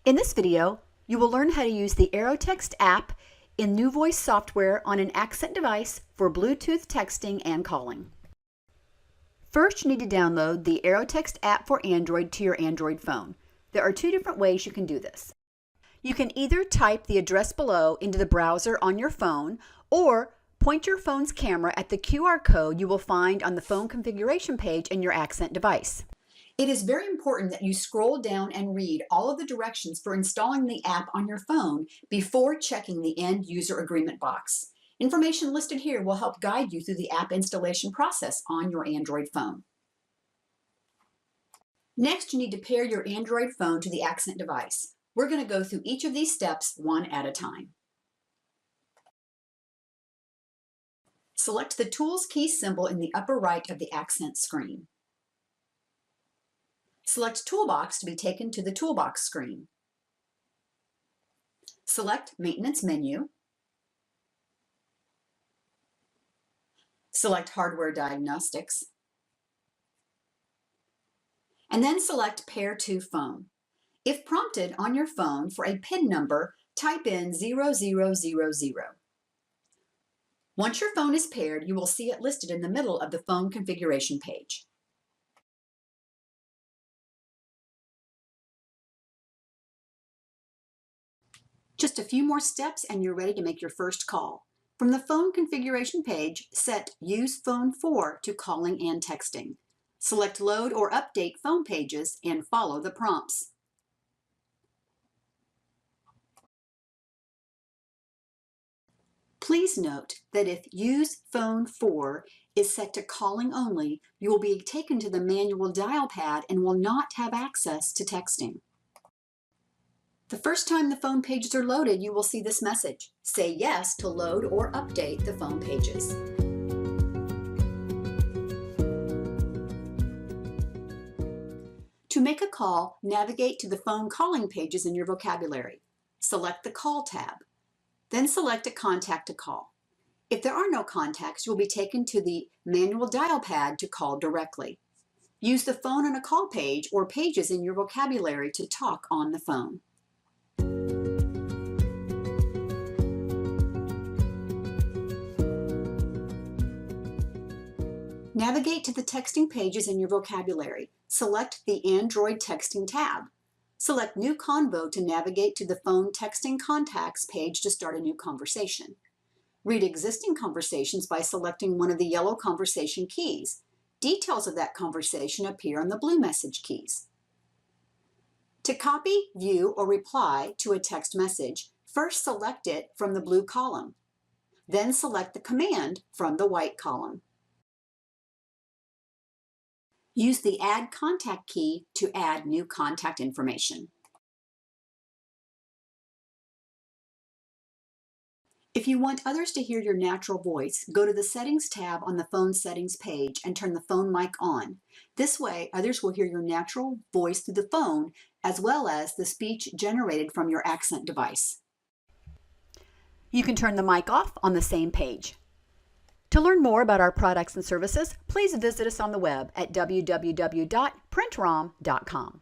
In this video, you will learn how to use the AeroText app in NuVoice software on an accent device for Bluetooth texting and calling. First, you need to download the AeroText app for Android to your Android phone. There are two different ways you can do this. You can either type the address below into the browser on your phone or point your phone's camera at the QR code you will find on the phone configuration page in your accent device. It is very important that you scroll down and read all of the directions for installing the app on your phone before checking the End User Agreement box. Information listed here will help guide you through the app installation process on your Android phone. Next, you need to pair your Android phone to the accent device. We're going to go through each of these steps one at a time. Select the Tools key symbol in the upper right of the accent screen. Select Toolbox to be taken to the Toolbox screen. Select Maintenance menu. Select Hardware Diagnostics. And then select Pair to Phone. If prompted on your phone for a PIN number, type in 0000. Once your phone is paired, you will see it listed in the middle of the phone configuration page. Just a few more steps and you're ready to make your first call. From the phone configuration page, set Use Phone For to calling and texting. Select Load or Update Phone Pages and follow the prompts. Please note that if Use Phone For is set to calling only, you will be taken to the manual dial pad and will not have access to texting. The first time the phone pages are loaded, you will see this message. Say yes to load or update the phone pages. To make a call, navigate to the phone calling pages in your vocabulary. Select the Call tab. Then select a contact to call. If there are no contacts, you will be taken to the manual dial pad to call directly. Use the Phone on a Call page or pages in your vocabulary to talk on the phone. Navigate to the texting pages in your vocabulary. Select the Android Texting tab. Select New Convo to navigate to the Phone Texting Contacts page to start a new conversation. Read existing conversations by selecting one of the yellow conversation keys. Details of that conversation appear on the blue message keys. To copy, view, or reply to a text message, first select it from the blue column. Then select the command from the white column. Use the Add Contact key to add new contact information. If you want others to hear your natural voice, go to the Settings tab on the Phone Settings page and turn the phone mic on. This way, others will hear your natural voice through the phone, as well as the speech generated from your accent device. You can turn the mic off on the same page. To learn more about our products and services, please visit us on the web at www.printrom.com.